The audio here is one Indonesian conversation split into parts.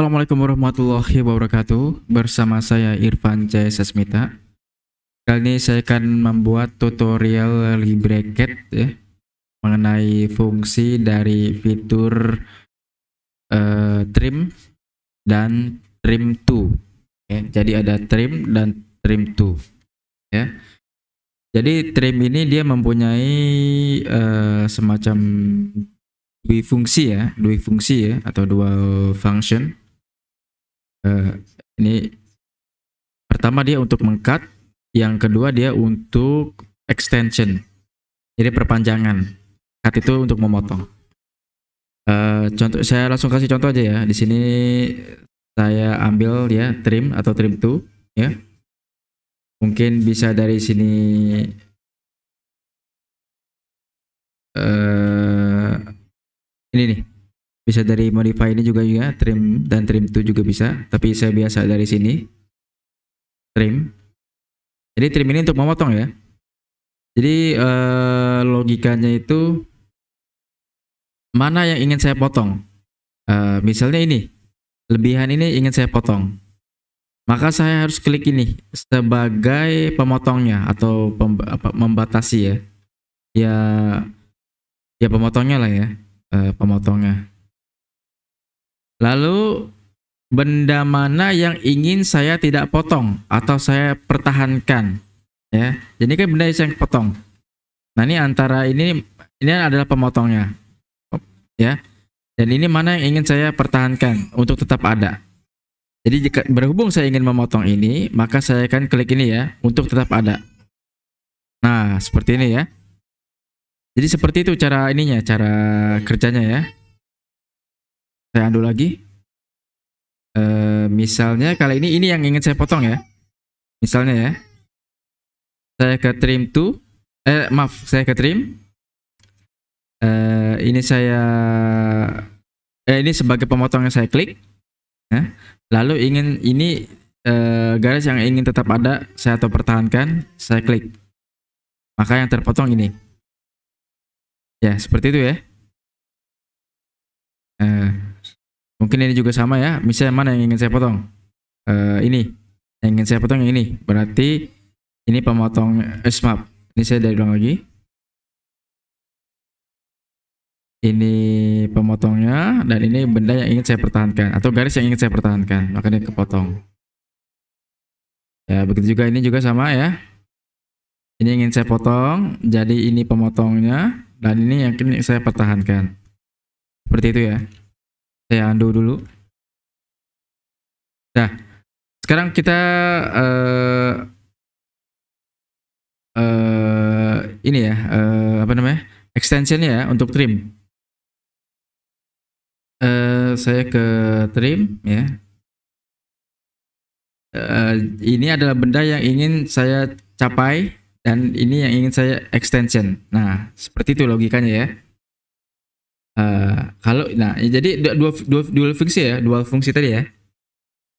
Assalamualaikum warahmatullahi wabarakatuh. Bersama saya Irfan C. Sasmita. Kali ini saya akan membuat tutorial LibreCAD ya, mengenai fungsi dari fitur trim dan trim to. Ya, jadi ada trim dan trim to. Ya. Jadi trim ini dia mempunyai semacam dua fungsi ya, atau dual function. Ini pertama dia untuk mengcut, yang kedua dia untuk extension, jadi perpanjangan. Cut itu untuk memotong. Contoh, saya langsung kasih contoh aja ya. Di sini saya ambil ya trim atau trim to ya. Mungkin bisa dari sini ini nih. Bisa dari modify ini juga ya, trim dan trim to juga bisa, tapi saya biasa dari sini trim. Jadi trim ini untuk memotong ya. Jadi logikanya itu mana yang ingin saya potong. Misalnya ini, lebihan ini ingin saya potong. Maka saya harus klik ini sebagai pemotongnya atau membatasi ya. Ya pemotongnya lah ya, pemotongnya. Lalu benda mana yang ingin saya tidak potong atau saya pertahankan ya. Jadi kan benda yang saya potong. Nah, ini antara ini adalah pemotongnya. Ya. Dan ini mana yang ingin saya pertahankan untuk tetap ada. Jadi jika berhubung saya ingin memotong ini, maka saya akan klik ini ya untuk tetap ada. Nah, seperti ini ya. Jadi seperti itu cara ininya, cara kerjanya ya. Saya undo lagi. Misalnya kali ini yang ingin saya potong ya. Misalnya ya. Saya ke trim to. Saya ke trim. Ini ini sebagai pemotongnya saya klik. Ya. Lalu ingin ini garis yang ingin tetap ada saya atau pertahankan, saya klik. Maka yang terpotong ini. Ya, seperti itu ya. Mungkin ini juga sama ya. Misalnya mana yang ingin saya potong? Ini yang ingin saya potong yang ini. Berarti ini pemotong maaf. Ini saya dari ulang lagi. Ini pemotongnya dan ini benda yang ingin saya pertahankan atau garis yang ingin saya pertahankan. Makanya kepotong. Ya, begitu juga ini juga sama ya. Ini ingin saya potong, jadi ini pemotongnya dan ini yang ingin saya pertahankan. Seperti itu ya. Saya undo dulu. Nah, sekarang kita ini ya, apa namanya? Extensionnya ya untuk trim. Saya ke trim ya. Ini adalah benda yang ingin saya capai dan ini yang ingin saya extension. Nah, seperti itu logikanya ya. Jadi dual fungsi ya, dual fungsi tadi ya.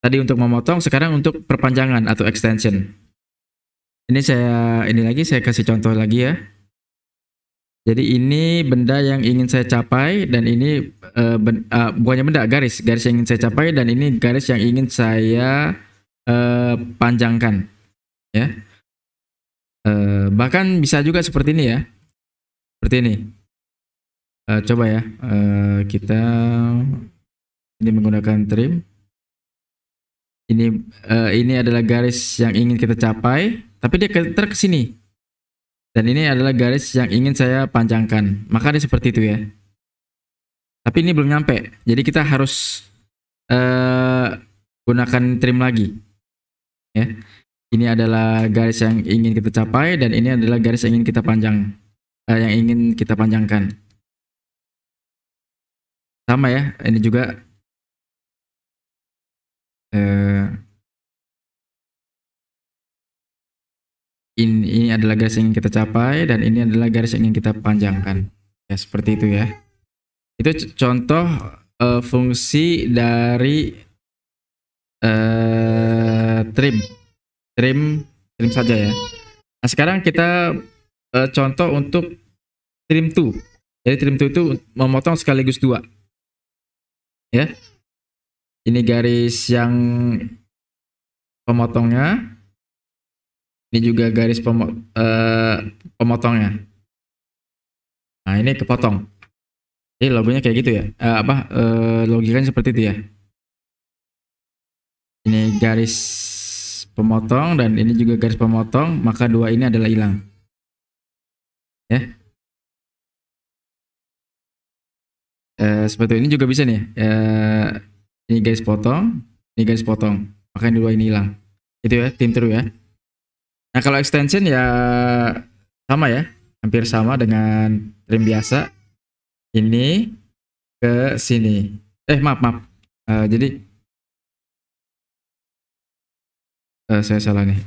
Tadi untuk memotong, sekarang untuk perpanjangan atau extension. Ini lagi saya kasih contoh lagi ya. Jadi ini benda yang ingin saya capai dan ini bukannya benda, garis yang ingin saya capai dan ini garis yang ingin saya panjangkan ya. Bahkan bisa juga seperti ini ya. Seperti ini. Coba ya, kita ini menggunakan trim. Ini adalah garis yang ingin kita capai, tapi dia ke sini. Dan ini adalah garis yang ingin saya panjangkan. Maka dia seperti itu ya. Tapi ini belum nyampe. Jadi kita harus gunakan trim lagi. Ya. Ini adalah garis yang ingin kita capai dan ini adalah garis yang ingin kita panjangkan. Sama ya, ini juga ini adalah garis yang ingin kita capai dan ini adalah garis yang ingin kita panjangkan. Ya, seperti itu ya. Itu contoh fungsi dari trim saja ya. Nah, sekarang kita contoh untuk trim to. Jadi trim to itu memotong sekaligus dua. Ya. Ini garis yang pemotongnya. Ini juga garis pemotongnya. Nah, ini kepotong. Jadi logonya kayak gitu ya. Logikanya seperti itu ya. Ini garis pemotong dan ini juga garis pemotong, maka dua ini adalah hilang. Ya. Seperti ini juga bisa nih. Ini garis potong, ini garis potong. Maka ini dua ini hilang. Itu ya, tim true ya. Nah, kalau extension ya sama ya. Hampir sama dengan trim biasa. Ini ke sini. Maaf. Jadi saya salah nih.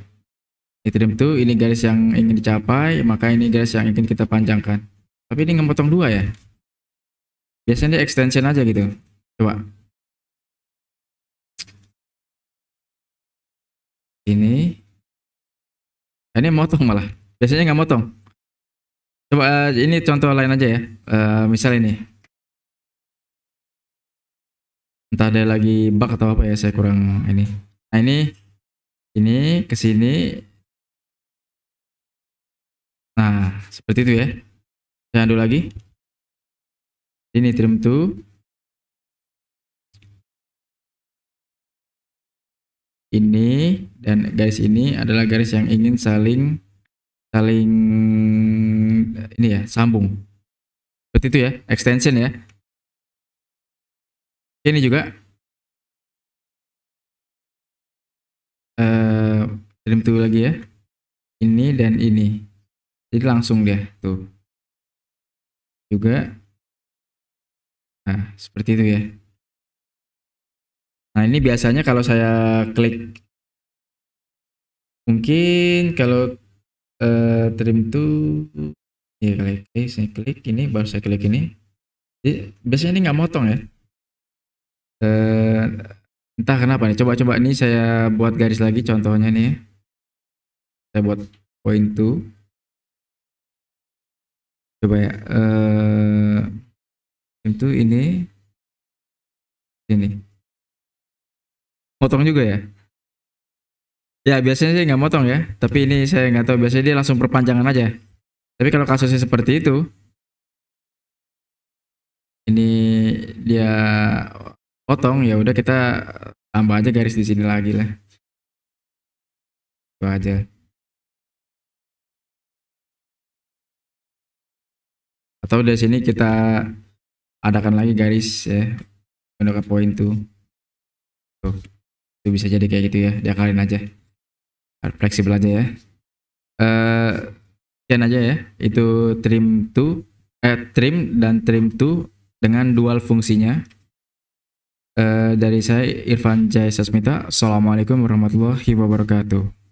Ini trim tuh, ini garis yang ingin dicapai, maka ini garis yang ingin kita panjangkan. Tapi ini ngemotong dua ya. Biasanya dia extension aja gitu. Coba. Ini motong malah. Biasanya nggak motong. Coba ini contoh lain aja ya. Misal ini. Entah ada lagi bug atau apa ya, saya kurang ini. Nah, ini ke sini. Nah, seperti itu ya. Saya undo lagi. Ini trim to. Ini dan garis ini adalah garis yang ingin saling ini ya, sambung. Seperti itu ya, extension ya. Ini juga trim to lagi ya. Ini dan ini. Jadi langsung dia tuh. Juga. Nah, seperti itu ya. Nah, ini biasanya kalau saya klik, mungkin kalau trim to, ya klik, saya klik ini, baru saya klik ini. Jadi, biasanya ini nggak motong ya. Entah kenapa nih. Coba ini saya buat garis lagi contohnya nih. Saya buat point to. Coba ya. Itu ini. Motong juga ya. Ya biasanya sih nggak motong ya. Tapi ini saya nggak tahu. Biasanya dia langsung perpanjangan aja. Tapi kalau kasusnya seperti itu, ini dia potong, ya udah kita tambah aja garis di sini lagi lah. Itu aja. Atau dari sini kita adakan lagi garis ya, menggunakan point tuh. Tuh. Itu bisa jadi kayak gitu ya, diakalin aja. Fleksibel aja ya. Sekian aja ya. Itu trim dan trim to dengan dual fungsinya. Dari saya Irfan Jaya Sasmita. Assalamualaikum warahmatullahi wabarakatuh.